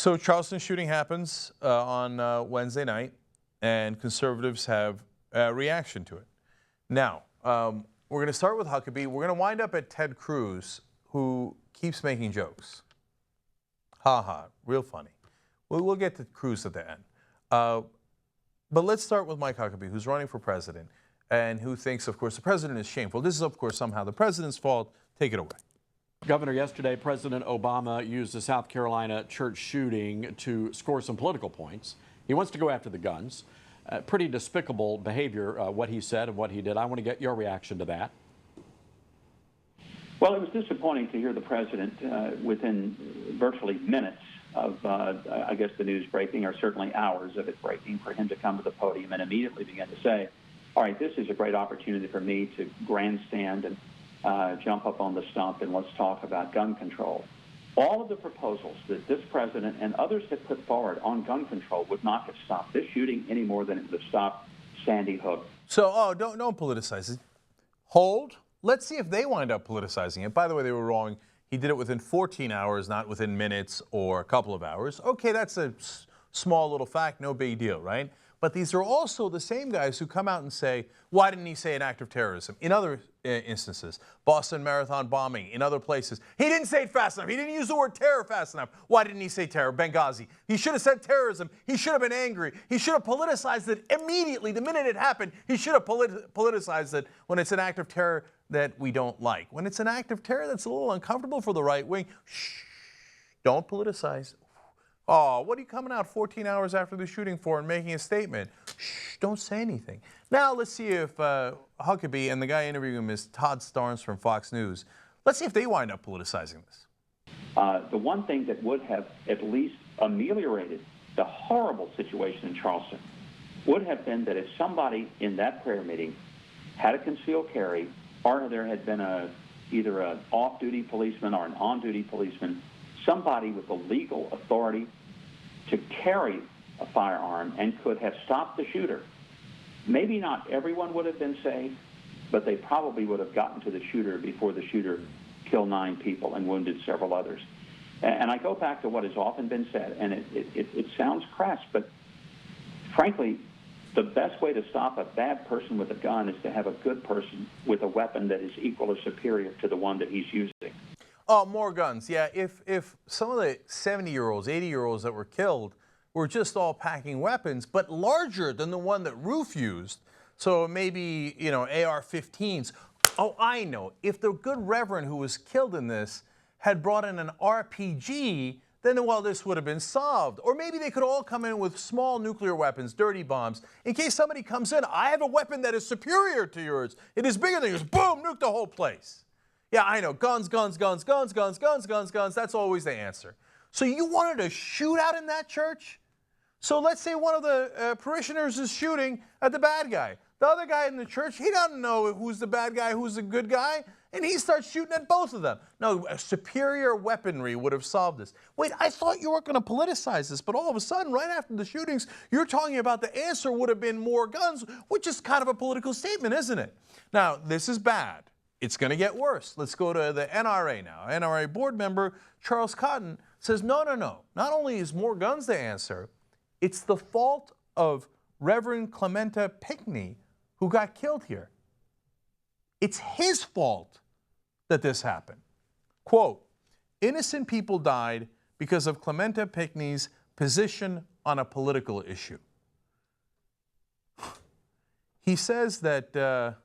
So Charleston shooting happens on Wednesday night, and conservatives have a reaction to it. Now, we're going to start with Huckabee. We're going to wind up at Ted Cruz, who keeps making jokes. Ha ha, real funny. We'll get to Cruz at the end. But let's start with Mike Huckabee, who's running for president, and who thinks, of course, the president is shameful. This is, of course, somehow the president's fault. Take it away. Governor, yesterday, President Obama used the South Carolina church shooting to score some political points. He wants to go after the guns. Pretty despicable behavior, what he said and what he did. I want to get your reaction to that. Well, it was disappointing to hear the president within virtually minutes of, I guess, the news breaking, or certainly hours of it breaking, for him to come to the podium and immediately begin to say, all right, this is a great opportunity for me to grandstand and jump up on the stump and let's talk about gun control. All of the proposals that this president and others have put forward on gun control would not have stopped this shooting any more than it would have stopped Sandy Hook. So, don't politicize it. Hold. Let's see if they wind up politicizing it. By the way, they were wrong. He did it within 14 hours, not within minutes or a couple of hours. Okay, that's a small little fact, no big deal, right? But these are also the same guys who come out and say, why didn't he say an act of terrorism? In other instances, Boston Marathon bombing, in other places, he didn't say it fast enough. He didn't use the word terror fast enough. Why didn't he say terror? Benghazi. He should have said terrorism. He should have been angry. He should have politicized it immediately. The minute it happened, he should have politicized it when it's an act of terror that we don't like. When it's an act of terror that's a little uncomfortable for the right wing, shh, don't politicize. Oh, what are you coming out 14 hours after the shooting for and making a statement? Shh, don't say anything. Now let's see if Huckabee and the guy interviewing him is Todd Starnes from Fox News. Let's see if they wind up politicizing this. The one thing that would have at least ameliorated the horrible situation in Charleston would have been that if somebody in that prayer meeting had a concealed carry, or there had been either an off-duty policeman or an on-duty policeman, somebody with the legal authority to carry a firearm and could have stopped the shooter. Maybe not everyone would have been saved, but they probably would have gotten to the shooter before the shooter killed 9 people and wounded several others. And I go back to what has often been said, and it sounds crass, but frankly, the best way to stop a bad person with a gun is to have a good person with a weapon that is equal or superior to the one that he's using. Oh, more guns. Yeah, if some of the 70-year-olds, 80-year-olds that were killed were just all packing weapons, but larger than the one that Roof used, so maybe, you know, AR-15s. Oh, I know. If the good reverend who was killed in this had brought in an RPG, then, well, this would have been solved. Or maybe they could all come in with small nuclear weapons, dirty bombs. In case somebody comes in, I have a weapon that is superior to yours. It is bigger than yours. Boom, nuke the whole place. Yeah, I know. Guns, guns, guns, guns, guns, guns, guns, guns. That's always the answer. So you wanted a shootout in that church? So let's say one of the parishioners is shooting at the bad guy. The other guy in the church, he doesn't know who's the bad guy, who's the good guy, and he starts shooting at both of them. No, a superior weaponry would have solved this. Wait, I thought you weren't going to politicize this, but all of a sudden, right after the shootings, you're talking about the answer would have been more guns, which is kind of a political statement, isn't it? Now, this is bad. It's going to get worse. Let's go to the NRA now. NRA board member Charles Cotton says, no, no, no. Not only is more guns the answer, it's the fault of Reverend Clementa Pinckney, who got killed here. It's his fault that this happened. Quote, innocent people died because of Clementa Pinckney's position on a political issue. He says that that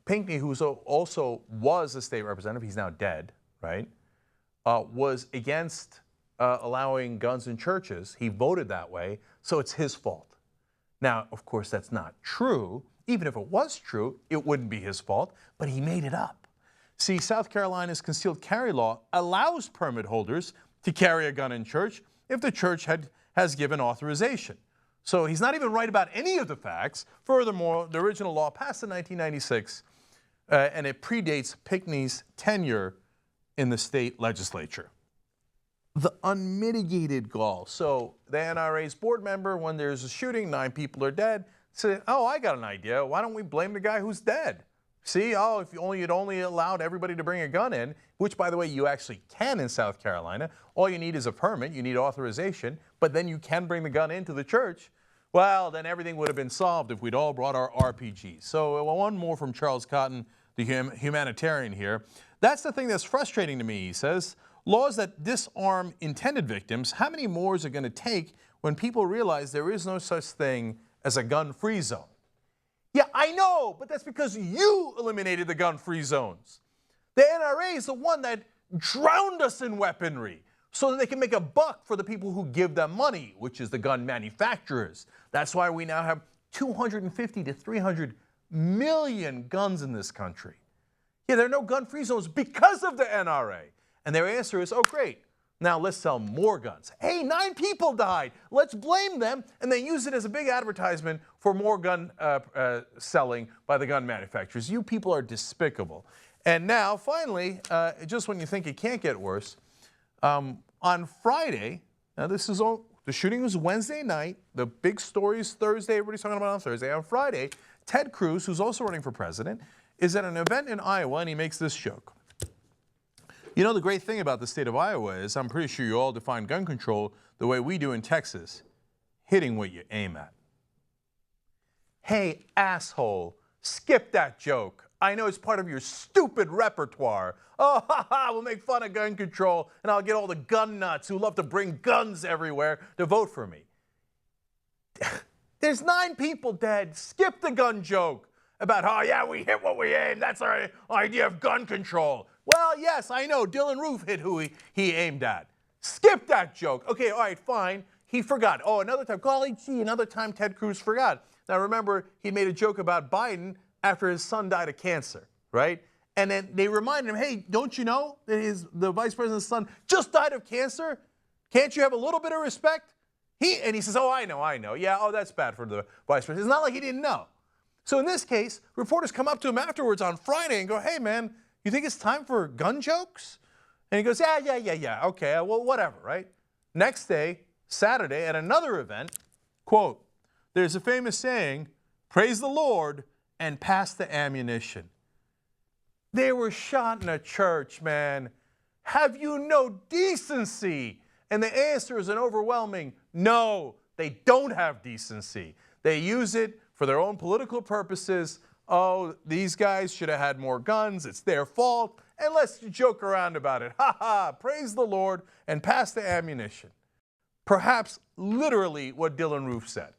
Pinckney, who also was a state representative, he's now dead, right, was against allowing guns in churches. He voted that way, so it's his fault. Now, of course, that's not true. Even if it was true, it wouldn't be his fault, but he made it up. See, South Carolina's concealed carry law allows permit holders to carry a gun in church if the church has given authorization. So he's not even right about any of the facts. Furthermore, the original law passed in 1996, and it predates Pinckney's tenure in the state legislature. The unmitigated gall. So the NRA's board member, when there's a shooting, 9 people are dead, said, oh, I got an idea. Why don't we blame the guy who's dead? See, oh, if you'd only allowed everybody to bring a gun in, which, by the way, you actually can in South Carolina. All you need is a permit. You need authorization. But then you can bring the gun into the church. Well, then everything would have been solved if we'd all brought our RPGs. So one more from Charles Cotton, the humanitarian here. That's the thing that's frustrating to me, he says. Laws that disarm intended victims, how many more is it going to take when people realize there is no such thing as a gun-free zone? Yeah, I know, but that's because you eliminated the gun-free zones. The NRA is the one that drowned us in weaponry so that they can make a buck for the people who give them money, which is the gun manufacturers. That's why we now have 250 to 300 million guns in this country. Yeah, there are no gun-free zones because of the NRA. And their answer is, oh, great, now let's sell more guns. Hey, 9 people died. Let's blame them, and they use it as a big advertisement for more gun selling by the gun manufacturers. You people are despicable. And now, finally, just when you think it can't get worse, on Friday, now this is all, the shooting was Wednesday night. The big story is Thursday. Everybody's talking about it on Thursday. On Friday, Ted Cruz, who's also running for president, is at an event in Iowa, and he makes this joke. You know, the great thing about the state of Iowa is I'm pretty sure you all define gun control the way we do in Texas, hitting what you aim at. Hey, asshole, skip that joke. I know it's part of your stupid repertoire. Oh, ha, ha, we'll make fun of gun control, and I'll get all the gun nuts who love to bring guns everywhere to vote for me. There's 9 people dead. Skip the gun joke about, oh, yeah, we hit what we aim. That's our idea of gun control. Well, yes, I know. Dylan Roof hit who he aimed at. Skip that joke. Okay, all right, fine. He forgot. Oh, another time. Golly gee, another time Ted Cruz forgot. Now, remember, he made a joke about Biden after his son died of cancer, right? And then they reminded him, hey, don't you know that the vice president's son just died of cancer? Can't you have a little bit of respect? And he says, oh, I know. Yeah, oh, that's bad for the vice president. It's not like he didn't know. So in this case, reporters come up to him afterwards on Friday and go, hey, man, you think it's time for gun jokes? And he goes, yeah, okay, well, whatever, right? Next day, Saturday, at another event, quote, there's a famous saying, praise the Lord and pass the ammunition. They were shot in a church, man. Have you no decency? And the answer is an overwhelming no, they don't have decency. They use it for their own political purposes. Oh, these guys should have had more guns. It's their fault. And let's joke around about it. Ha ha, praise the Lord and pass the ammunition. Perhaps literally what Dylan Roof said.